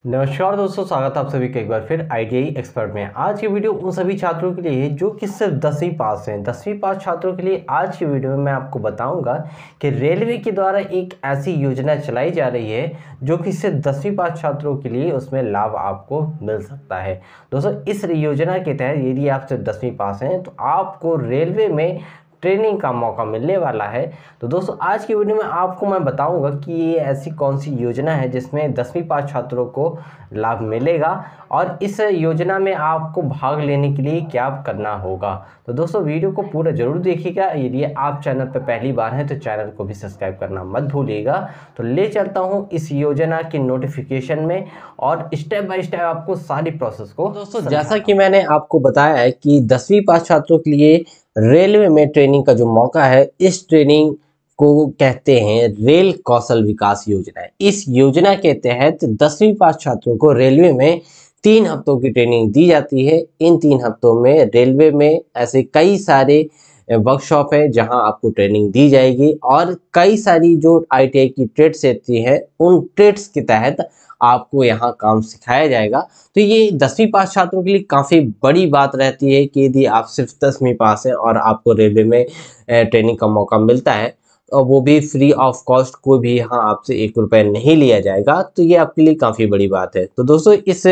नमस्कार दोस्तों, स्वागत है आप सभी का एक बार फिर आईटीआई एक्सपर्ट में। आज की वीडियो उन सभी छात्रों के लिए है जो कि सिर्फ 10वीं पास हैं। 10वीं पास छात्रों के लिए आज की वीडियो में मैं आपको बताऊंगा कि रेलवे के द्वारा एक ऐसी योजना चलाई जा रही है जो कि सिर्फ 10वीं पास छात्रों के लिए उसमें लाभ आपको मिल सकता है। दोस्तों, इस योजना के तहत यदि आप सिर्फ 10वीं पास हैं तो आपको रेलवे में ट्रेनिंग का मौका मिलने वाला है। तो दोस्तों, आज की वीडियो में आपको मैं बताऊंगा कि ये ऐसी कौन सी योजना है जिसमें 10वीं पास छात्रों को लाभ मिलेगा और इस योजना में आपको भाग लेने के लिए क्या करना होगा। तो दोस्तों, वीडियो को पूरा जरूर देखिएगा। यदि आप चैनल पर पहली बार हैं तो चैनल को भी सब्सक्राइब करना मत भूलिएगा। तो ले चलता हूँ इस योजना की नोटिफिकेशन में और स्टेप बाय स्टेप आपको सारी प्रोसेस को दोस्तों जैसा कि मैंने आपको बताया है कि 10वीं पास छात्रों के लिए रेलवे में ट्रेनिंग का जो मौका है, इस ट्रेनिंग को कहते हैं रेल कौशल विकास योजना। इस योजना के तहत 10वीं पास छात्रों को रेलवे में 3 हफ्तों की ट्रेनिंग दी जाती है। इन 3 हफ्तों में रेलवे में ऐसे कई सारे वर्कशॉप है जहां आपको ट्रेनिंग दी जाएगी और कई सारी जो आईटीआई की ट्रेड्स रहती है उन ट्रेड्स के तहत आपको यहाँ काम सिखाया जाएगा। तो ये 10वीं पास छात्रों के लिए काफ़ी बड़ी बात रहती है कि यदि आप सिर्फ 10वीं पास हैं और आपको रेलवे में ट्रेनिंग का मौका मिलता है और वो भी फ्री ऑफ कॉस्ट, कोई भी यहाँ आपसे 1 रुपये नहीं लिया जाएगा, तो ये आपके लिए काफ़ी बड़ी बात है। तो दोस्तों, इस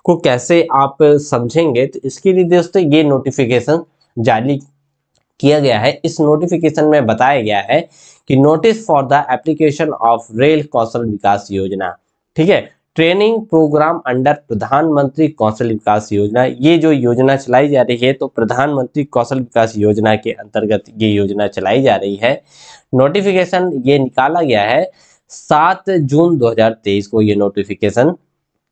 को कैसे आप समझेंगे, तो इसके लिए दोस्तों ये नोटिफिकेशन जारी किया गया है। इस नोटिफिकेशन में बताया गया है कि notice for the application of rail Kaushal Vikas Yojana, ठीक है, ट्रेनिंग प्रोग्राम अंडर प्रधानमंत्री कौशल विकास योजना। ये जो योजना चलाई जा रही है तो प्रधानमंत्री कौशल विकास योजना के अंतर्गत ये योजना चलाई जा रही है। नोटिफिकेशन ये निकाला गया है 7 जून 2023 को ये नोटिफिकेशन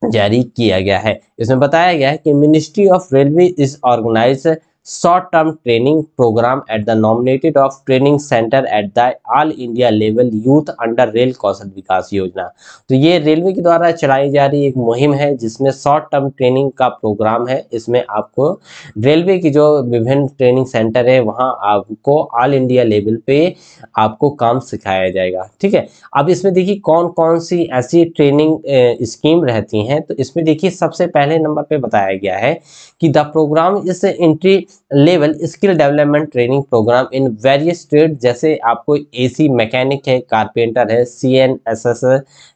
जारी किया गया है। इसमें बताया गया है कि ministry of railway is organize short term training programme at the nominated of training centre at the all India level youth under rail Kaushal Vikas Yojana. तो ये रेलवे के द्वारा चलाई जा रही एक मुहिम है जिसमें शॉर्ट टर्म ट्रेनिंग का प्रोग्राम है। इसमें आपको रेलवे की जो विभिन्न ट्रेनिंग सेंटर है वहाँ आपको ऑल इंडिया लेवल पे आपको काम सिखाया जाएगा, ठीक है। अब इसमें देखिए कौन कौन सी ऐसी ट्रेनिंग स्कीम रहती हैं। तो इसमें देखिए सबसे पहले नंबर पे बताया गया है कि the program is entry level skill development training program in various trade, जैसे आपको एसी मैकेनिक है, कारपेंटर है, सीएनएसएस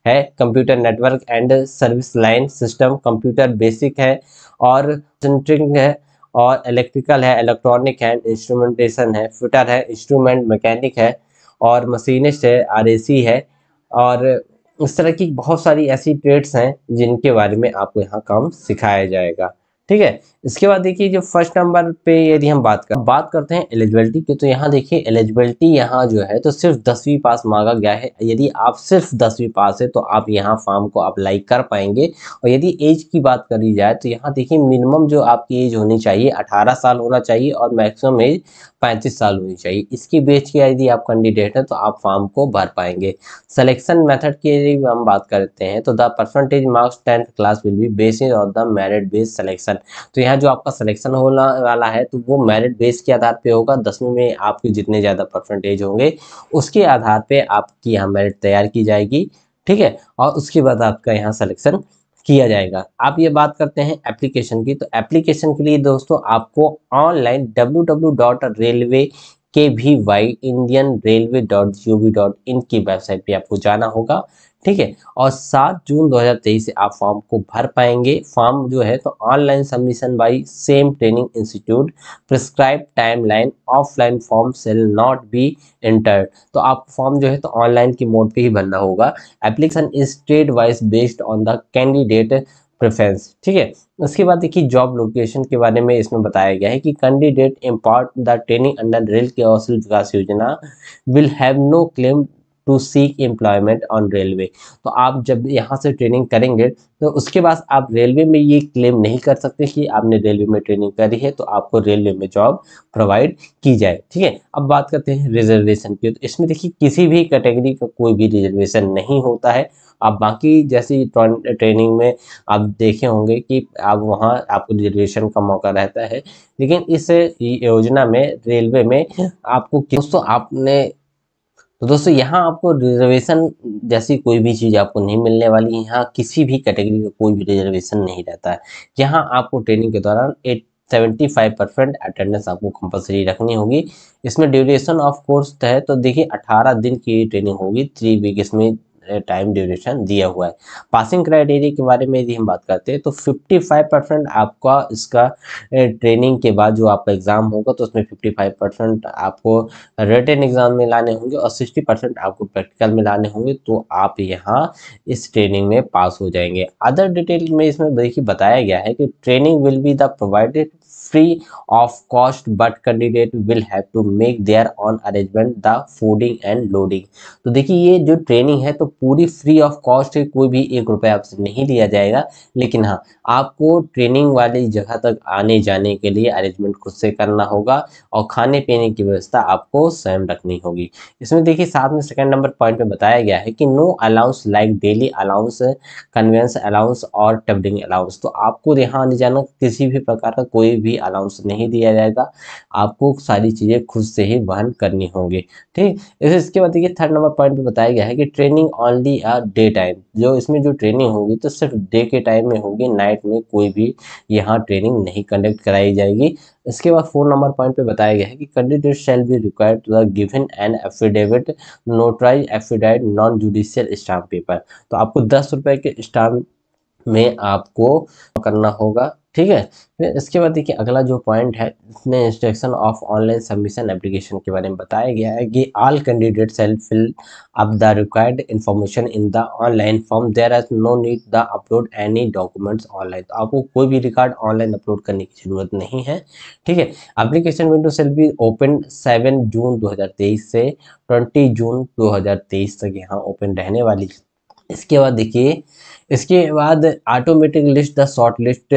है, computer network and service line system, computer basic है और सेंट्रिंग है और इलेक्ट्रिकल है, इलेक्ट्रॉनिक है, इंस्ट्रूमेंटेशन है, फिटर है, इंस्ट्रूमेंट मैकेनिक है और मशीनिस्ट है, आरएसी है और इस तरह की बहुत सारी ऐसी ट्रेड्स हैं जिनके बारे में आपको यहाँ काम सिखाया जाएगा, ठीक है। इसके बाद देखिए जो फर्स्ट नंबर पे यदि हम बात करते हैं एलिजिबिलिटी की, तो यहाँ देखिए एलिजिबिलिटी यहाँ जो है तो सिर्फ 10वीं पास मांगा गया है। यदि आप सिर्फ 10वीं पास है तो आप यहाँ फॉर्म को अप्लाई कर पाएंगे। और यदि एज की बात करी जाए तो यहाँ देखिए मिनिमम जो आपकी एज होनी चाहिए 18 साल होना चाहिए और मैक्सिमम एज 35 साल होनी चाहिए। इसकी बेच के यदि आप कैंडिडेट हैं तो आप फॉर्म को भर पाएंगे। सिलेक्शन मेथड की यदि हम बात करते हैं तो the percentage marks 10th class will be based on the merit based selection. तो यहाँ जो आपका सिलेक्शन होने वाला है तो वो मेरिट बेस के आधार पे होगा। 10वीं में आपके जितने ज़्यादा परसेंटेज होंगे उसके आधार पे आपकी यहाँ मेरिट तैयार की जाएगी, ठीक है, और उसके बाद आपका यहाँ सिलेक्शन किया जाएगा। आप ये बात करते हैं एप्लीकेशन की, तो एप्लीकेशन के लिए दोस्तों आपको ऑनलाइन www.railway.indianrailway.gov.in की वेबसाइट पे आपको जाना होगा, ठीक है, और 7 जून 2023 से आप फॉर्म को भर पाएंगे। फॉर्म जो है तो online submission by same training institute prescribe timeline, offline form shall not be entered. तो आप फॉर्म जो है तो ऑनलाइन की मोड पे ही भरना होगा। Application is state wise based on the candidate preference, ठीक है। उसके बाद देखिए जॉब लोकेशन के बारे में इसमें बताया गया है कि candidate impart the training under rail Kaushal Vikas Yojana will have no claim to seek employment on railway. तो आप जब यहाँ से ट्रेनिंग करेंगे तो उसके बाद आप रेलवे में ये क्लेम नहीं कर सकते कि आपने रेलवे में ट्रेनिंग करी है तो आपको रेलवे में जॉब प्रोवाइड की जाए, ठीक है। अब बात करते हैं रिजर्वेशन की, तो इसमें देखिए किसी भी कैटेगरी का कोई भी रिजर्वेशन नहीं होता है। आप बाकी जैसी ट्रेनिंग में आप देखे होंगे कि आप वहाँ आपको रिजर्वेशन का मौका रहता है, लेकिन इस योजना में रेलवे में आपको दोस्तों आपने तो दोस्तों यहाँ आपको रिजर्वेशन जैसी कोई भी चीज़ आपको नहीं मिलने वाली है। यहाँ किसी भी कैटेगरी का कोई भी रिजर्वेशन नहीं रहता है। यहाँ आपको ट्रेनिंग के दौरान 75% अटेंडेंस आपको कंपलसरी रखनी होगी। इसमें ड्यूरेशन ऑफ कोर्स है तो देखिए 18 दिन की ट्रेनिंग होगी, 3 वीक इसमें टाइम ड्यूरेशन दिया हुआ है। पासिंग क्राइटेरिया के बारे में यदि हम बात करते हैं तो 55% आपका इसका ट्रेनिंग के बाद जो आपका एग्ज़ाम होगा तो उसमें 55% आपको रिटन एग्ज़ाम में लाने होंगे और 60% आपको प्रैक्टिकल में लाने होंगे, तो आप यहाँ इस ट्रेनिंग में पास हो जाएंगे। अदर डिटेल में इसमें देखिए बताया गया है कि training will be the provided free of cost but candidate will have to make their own arrangement the fooding and lodging. तो देखिए ये जो ट्रेनिंग है तो पूरी फ्री ऑफ कॉस्ट है, कोई भी 1 रुपये आपसे नहीं लिया जाएगा, लेकिन हाँ आपको ट्रेनिंग वाली जगह तक आने जाने के लिए अरेंजमेंट खुद से करना होगा और खाने पीने की व्यवस्था आपको स्वयं रखनी होगी। इसमें देखिए साथ में सेकंड नंबर पॉइंट पे बताया गया है कि no allowance like daily allowance, conveyance allowance और ट्रैवलिंग अलाउंस। तो आपको यहाँ आने जाना किसी भी प्रकार का कोई भी अलाउंस नहीं दिया जाएगा, आपको सारी चीज़ें खुद से ही वहन करनी होंगी। ठीक, इसके बाद देखिए थर्ड नंबर पॉइंट पे बताया गया है कि training only a day time. जो इसमें जो ट्रेनिंग होगी तो सिर्फ डे के टाइम में होगी, नाइट में कोई भी यहाँ ट्रेनिंग नहीं कंडक्ट कराई जाएगी। इसके बाद 4 नंबर पॉइंट पे बताया गया है कि candidate shall be required to the given an affidavit notarize affidavit non judicial stamp paper. तो आपको 10 रुपये के स्टाम्प में आपको करना होगा। ठीक है, फिर इसके बाद देखिए अगला जो पॉइंट है इसमें instruction of online submission application के बारे में बताया गया है कि all candidate shall fill up the required information in the online form, there is no need the upload any documents online. तो आपको कोई भी रिकॉर्ड ऑनलाइन अपलोड करने की जरूरत नहीं है। ठीक है, application window shall be open 7 June 2023 से 20 जून 2023 तक यहाँ ओपन रहने वाली है। इसके बाद देखिए, इसके बाद automatic list the short list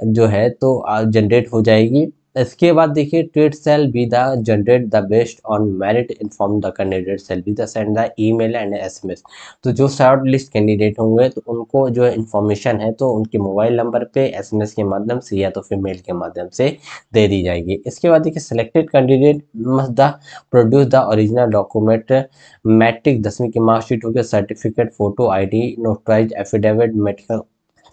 जो है तो जनरेट हो जाएगी। इसके बाद देखिए trade shall be the generate the based on merit inform the candidate shall be the send the email and SMS. तो जो शॉर्ट लिस्ट कैंडिडेट होंगे तो उनको जो इन्फॉर्मेशन है तो उनके मोबाइल नंबर पे एसएमएस के माध्यम से या तो फिर मेल के माध्यम से दे दी जाएगी। इसके बाद देखिए selected candidate must the produce the original document, matric 10वीं की मार्कशीट हो गया, certificate, photo ID, notarize affidavit, medical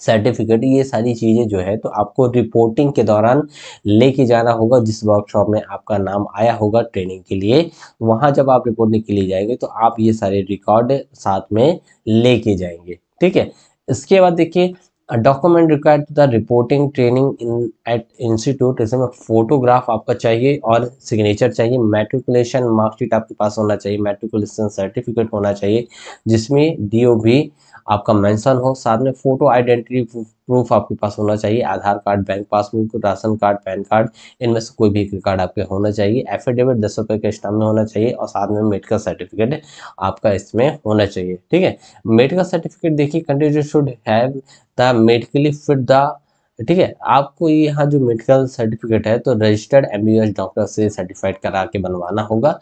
certificate, ये सारी चीज़ें जो है तो आपको रिपोर्टिंग के दौरान लेके जाना होगा। जिस वर्कशॉप में आपका नाम आया होगा ट्रेनिंग के लिए, वहाँ जब आप रिपोर्टिंग के लिए जाएंगे तो आप ये सारे रिकॉर्ड साथ में लेके जाएंगे। ठीक है, इसके बाद देखिए document required to the reporting training in at institute. इसमें फोटोग्राफ आपका चाहिए और सिग्नेचर चाहिए, मैट्रिकुलेशन मार्कशीट आपके पास होना चाहिए, मैट्रिकुलेशन सर्टिफिकेट होना चाहिए जिसमें डीओबी आपका मेंशन हो, साथ में फोटो आइडेंटिटी प्रूफ आपके पास होना चाहिए, Aadhaar card, bank passbook, ration card, PAN card, इनमें से कोई भी एक कार्ड आपके होना चाहिए। एफिडेविट 10 रुपये के स्टाम्प में होना चाहिए और साथ में मेडिकल सर्टिफिकेट आपका इसमें होना चाहिए। ठीक है, मेडिकल सर्टिफिकेट देखिए candidate should have the medically fit the. ठीक है, आपको यहाँ जो मेडिकल सर्टिफिकेट है तो रजिस्टर्ड एमबीबीएस डॉक्टर से सर्टिफाइड करा के बनवाना होगा,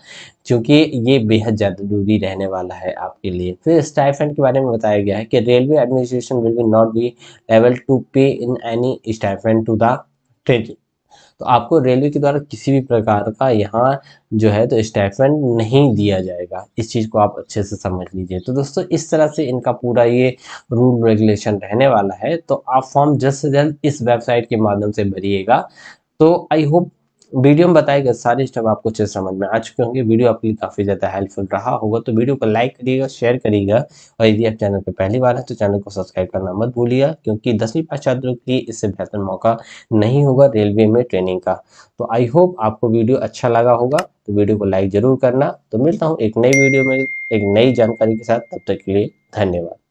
क्योंकि ये बेहद ज़्यादा जरूरी रहने वाला है आपके लिए। फिर स्टाइपेंड के बारे में बताया गया है कि railway administration will be not be able to pay in any stipend to the training. तो आपको रेलवे के द्वारा किसी भी प्रकार का यहाँ जो है तो स्टाइपेंड नहीं दिया जाएगा। इस चीज़ को आप अच्छे से समझ लीजिए। तो दोस्तों इस तरह से इनका पूरा ये रूल रेगुलेशन रहने वाला है, तो आप फॉर्म जल्द से जल्द इस वेबसाइट के माध्यम से भरिएगा। तो आई होप वीडियो में बताए गए सारे स्टेप आपको अच्छे समझ में आ चुके होंगे। वीडियो आपके लिए काफ़ी ज़्यादा हेल्पफुल रहा होगा, तो वीडियो को लाइक करिएगा, शेयर करिएगा और यदि आप चैनल पर पहली बार है तो चैनल को सब्सक्राइब करना मत भूलिएगा, क्योंकि 10वीं पास छात्रों के लिए इससे बेहतर मौका नहीं होगा रेलवे में ट्रेनिंग का। तो आई होप आपको वीडियो अच्छा लगा होगा, तो वीडियो को लाइक ज़रूर करना। तो मिलता हूँ एक नई वीडियो में एक नई जानकारी के साथ, तब तक के लिए धन्यवाद।